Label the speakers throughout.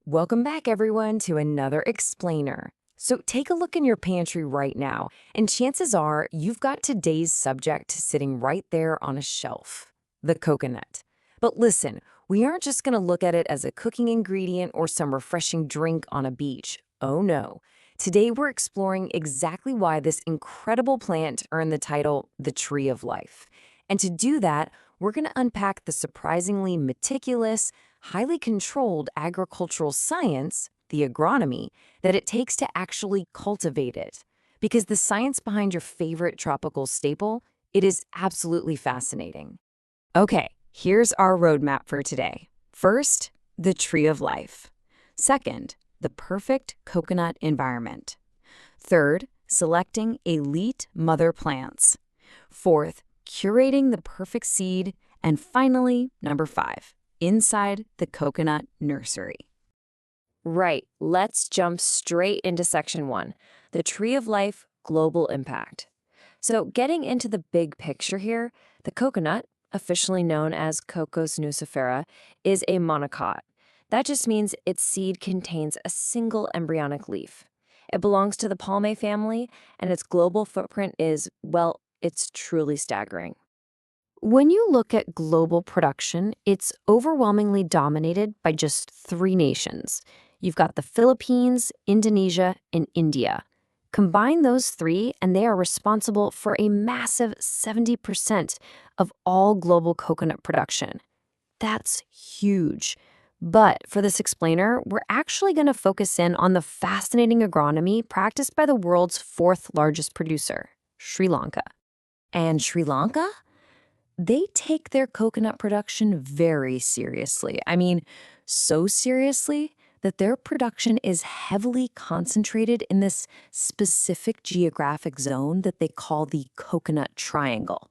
Speaker 1: Welcome back, everyone, to another explainer. So take a look in your pantry right now, and chances are you've got today's subject sitting right there on a shelf, the coconut. But listen, we aren't just going to look at it as a cooking ingredient or some refreshing drink on a beach. Oh no. Today we're exploring exactly why this incredible plant earned the title the Tree of Life. And to do that, we're going to unpack the surprisingly meticulous, highly controlled agricultural science, the agronomy, that it takes to actually cultivate it. Because the science behind your favorite tropical staple, it is absolutely fascinating. Okay, here's our roadmap for today. First, the tree of life. Second, the perfect coconut environment. Third, selecting elite mother plants. Fourth, curating the perfect seed. And finally, number 5, inside the coconut nursery. Right, let's jump straight into section 1, the Tree of Life Global Impact. So getting into the big picture here, the coconut, officially known as Cocos nucifera, is a monocot. That just means its seed contains a single embryonic leaf. It belongs to the palmae family, and its global footprint is, well, it's truly staggering. When you look at global production, it's overwhelmingly dominated by just 3 nations. You've got the Philippines, Indonesia, and India. Combine those 3, and they are responsible for a massive 70% of all global coconut production. That's huge. But for this explainer, we're actually going to focus in on the fascinating agronomy practiced by the world's 4th largest producer, Sri Lanka. And Sri Lanka? They take their coconut production very seriously. I mean, so seriously that their production is heavily concentrated in this specific geographic zone that they call the Coconut Triangle.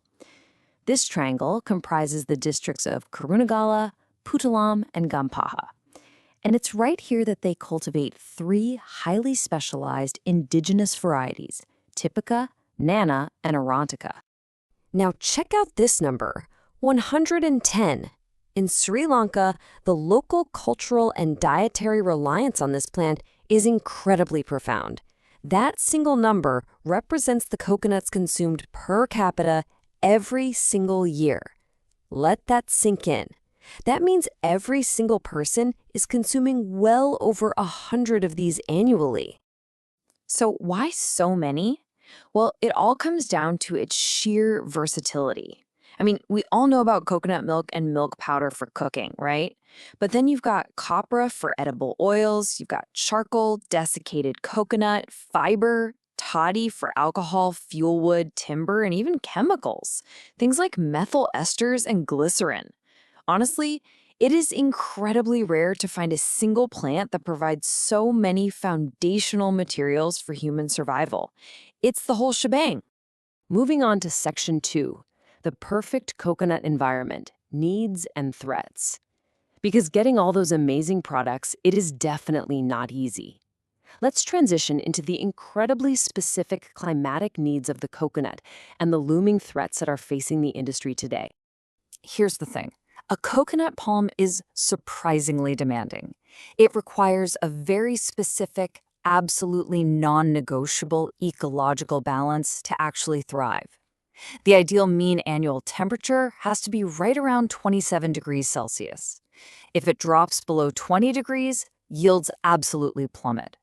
Speaker 1: This triangle comprises the districts of Kurunegala, Puttalam, and Gampaha. And it's right here that they cultivate 3 highly specialized indigenous varieties, Typica, Nana, and Arantica. Now check out this number, 110. In Sri Lanka, the local cultural and dietary reliance on this plant is incredibly profound. That single number represents the coconuts consumed per capita every single year. Let that sink in. That means every single person is consuming well over 100 of these annually. So why so many? Well, it all comes down to its sheer versatility. I mean, we all know about coconut milk and milk powder for cooking, right? But then you've got copra for edible oils, you've got charcoal, desiccated coconut, fiber, toddy for alcohol, fuel wood, timber, and even chemicals. Things like methyl esters and glycerin. Honestly, it is incredibly rare to find a single plant that provides so many foundational materials for human survival. It's the whole shebang. Moving on to section 2, the perfect coconut environment, needs and threats. Because getting all those amazing products, it is definitely not easy. Let's transition into the incredibly specific climatic needs of the coconut and the looming threats that are facing the industry today. Here's the thing. A coconut palm is surprisingly demanding. It requires a very specific, absolutely non-negotiable ecological balance to actually thrive. The ideal mean annual temperature has to be right around 27 degrees Celsius. If it drops below 20 degrees, yields absolutely plummet.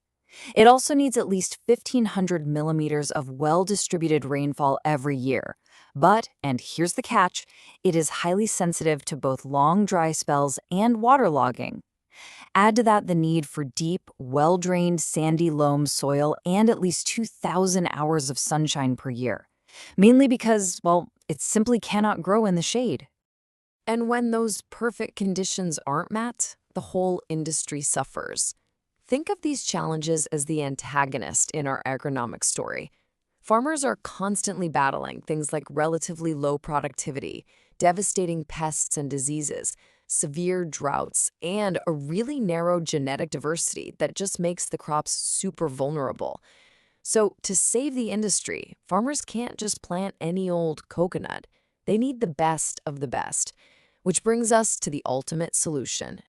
Speaker 1: It also needs at least 1,500 millimeters of well-distributed rainfall every year. But, and here's the catch, it is highly sensitive to both long dry spells and waterlogging. Add to that the need for deep, well-drained, sandy loam soil and at least 2,000 hours of sunshine per year. Mainly because, well, it simply cannot grow in the shade. And when those perfect conditions aren't met, the whole industry suffers. Think of these challenges as the antagonist in our agronomic story. Farmers are constantly battling things like relatively low productivity, devastating pests and diseases, severe droughts, and a really narrow genetic diversity that just makes the crops super vulnerable. So to save the industry, farmers can't just plant any old coconut. They need the best of the best, which brings us to the ultimate solution.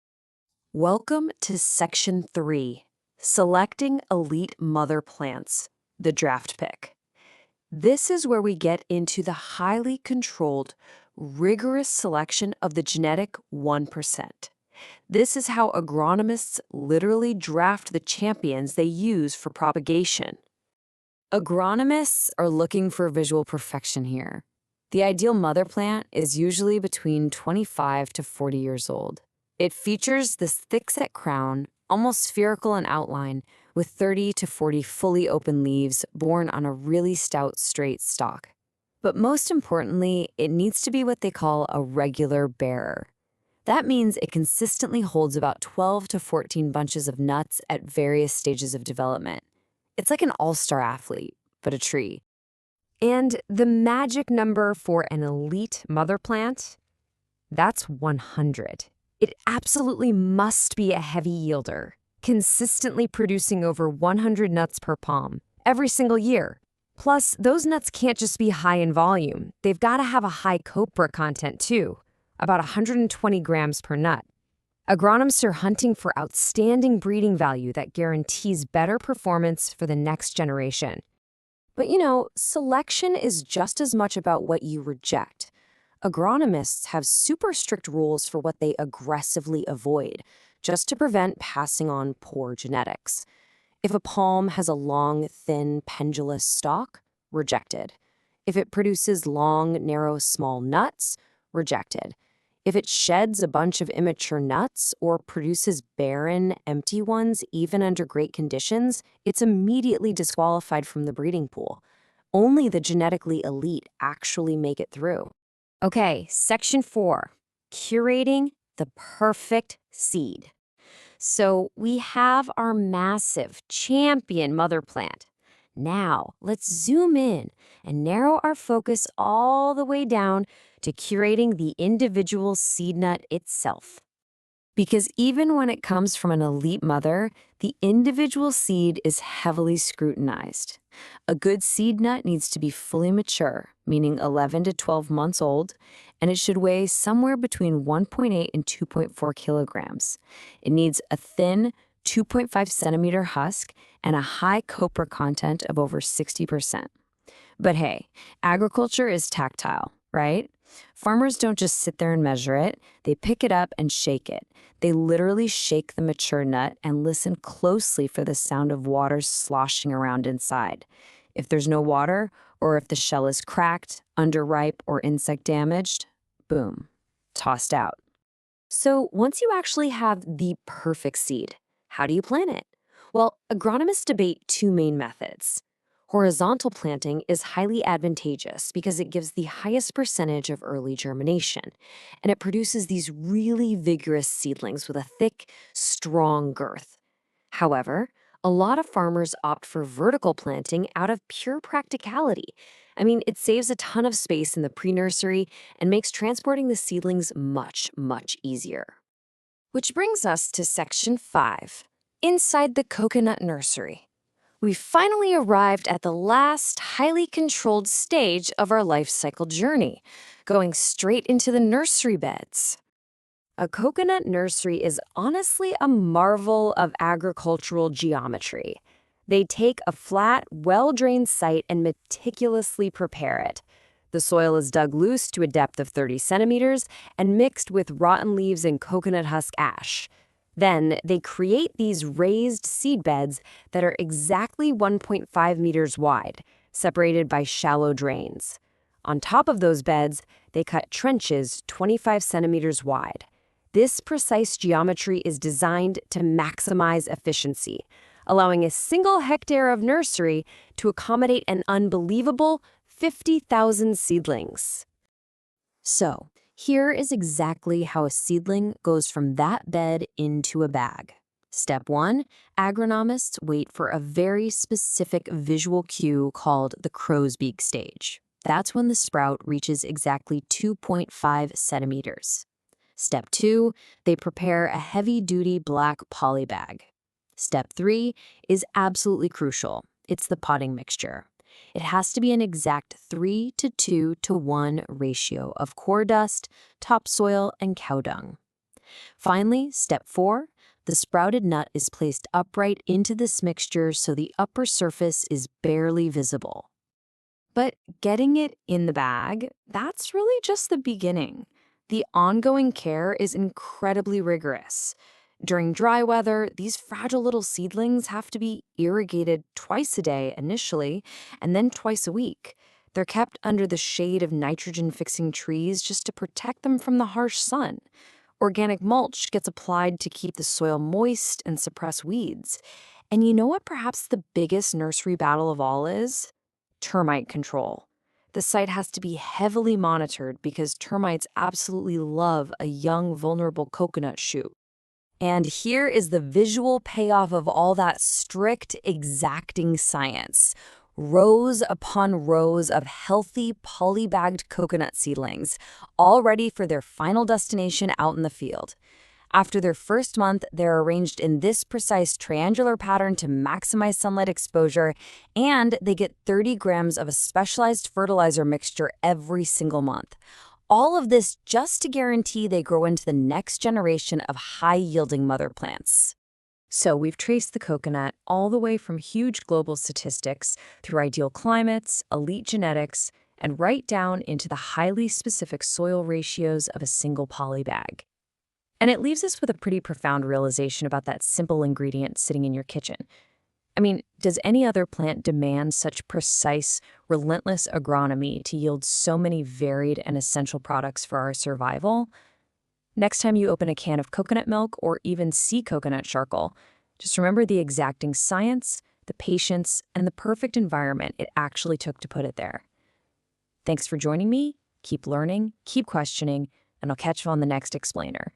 Speaker 2: Welcome to Section 3, Selecting Elite Mother Plants, the draft pick. This is where we get into the highly controlled, rigorous selection of the genetic 1%. This is how agronomists literally draft the champions they use for propagation.
Speaker 1: Agronomists are looking for visual perfection here. The ideal mother plant is usually between 25 to 40 years old. It features this thick-set crown, almost spherical in outline, with 30 to 40 fully open leaves borne on a really stout, straight stalk. But most importantly, it needs to be what they call a regular bearer. That means it consistently holds about 12 to 14 bunches of nuts at various stages of development. It's like an all-star athlete, but a tree. And the magic number for an elite mother plant? That's 100. It absolutely must be a heavy yielder, consistently producing over 100 nuts per palm, every single year. Plus, those nuts can't just be high in volume. They've got to have a high copra content too, about 120 grams per nut. Agronomists are hunting for outstanding breeding value that guarantees better performance for the next generation. But selection is just as much about what you reject. Agronomists have super strict rules for what they aggressively avoid, just to prevent passing on poor genetics. If a palm has a long, thin, pendulous stalk, rejected. If it produces long, narrow, small nuts, rejected. If it sheds a bunch of immature nuts or produces barren, empty ones even under great conditions, it's immediately disqualified from the breeding pool. Only the genetically elite actually make it through. Okay, Section 4, curating the perfect seed. So we have our massive champion mother plant. Now, let's zoom in and narrow our focus all the way down to curating the individual seed nut itself. Because even when it comes from an elite mother, the individual seed is heavily scrutinized. A good seed nut needs to be fully mature, meaning 11 to 12 months old, and it should weigh somewhere between 1.8 and 2.4 kilograms. It needs a thin, 2.5 centimeter husk and a high copra content of over 60%. But hey, agriculture is tactile, right? Farmers don't just sit there and measure it. They pick it up and shake it. They literally shake the mature nut and listen closely for the sound of water sloshing around inside. If there's no water, or if the shell is cracked, underripe, or insect damaged, boom, tossed out. So once you actually have the perfect seed, how do you plant it? Well, agronomists debate two main methods. Horizontal planting is highly advantageous because it gives the highest percentage of early germination, and it produces these really vigorous seedlings with a thick, strong girth. However, a lot of farmers opt for vertical planting out of pure practicality. I mean, it saves a ton of space in the pre-nursery and makes transporting the seedlings much, much easier. Which brings us to Section 5, inside the coconut nursery. We finally arrived at the last highly controlled stage of our life cycle journey, going straight into the nursery beds. A coconut nursery is honestly a marvel of agricultural geometry. They take a flat, well-drained site and meticulously prepare it. The soil is dug loose to a depth of 30 centimeters and mixed with rotten leaves and coconut husk ash. Then they create these raised seed beds that are exactly 1.5 meters wide, separated by shallow drains. On top of those beds, they cut trenches 25 centimeters wide. This precise geometry is designed to maximize efficiency, allowing a single hectare of nursery to accommodate an unbelievable 50,000 seedlings. So, here is exactly how a seedling goes from that bed into a bag. Step 1, agronomists wait for a very specific visual cue called the crow's beak stage. That's when the sprout reaches exactly 2.5 centimeters. Step 2, they prepare a heavy-duty black poly bag. Step 3 is absolutely crucial. It's the potting mixture. It has to be an exact 3 to 2 to 1 ratio of core dust, topsoil, and cow dung. Finally, step 4,
Speaker 2: The sprouted nut is placed upright into this mixture so the upper surface is barely visible. But getting it in the bag, that's really just the beginning. The ongoing care is incredibly rigorous. During dry weather, these fragile little seedlings have to be irrigated twice a day initially, and then twice a week. They're kept under the shade of nitrogen-fixing trees just to protect them from the harsh sun. Organic mulch gets applied to keep the soil moist and suppress weeds. And you know what perhaps the biggest nursery battle of all is? Termite control. The site has to be heavily monitored because termites absolutely love a young, vulnerable coconut shoot. And here is the visual payoff of all that strict, exacting science. Rows upon rows of healthy, polybagged coconut seedlings, all ready for their final destination out in the field. After their first month, they're arranged in this precise triangular pattern to maximize sunlight exposure, and they get 30 grams of a specialized fertilizer mixture every single month. All of this just to guarantee they grow into the next generation of high-yielding mother plants. So we've traced the coconut all the way from huge global statistics through ideal climates, elite genetics, and right down into the highly specific soil ratios of a single poly bag. And it leaves us with a pretty profound realization about that simple ingredient sitting in your kitchen. I mean, does any other plant demand such precise, relentless agronomy to yield so many varied and essential products for our survival? Next time you open a can of coconut milk or even sea coconut charcoal, just remember the exacting science, the patience, and the perfect environment it actually took to put it there. Thanks for joining me. Keep learning, keep questioning, and I'll catch you on the next explainer.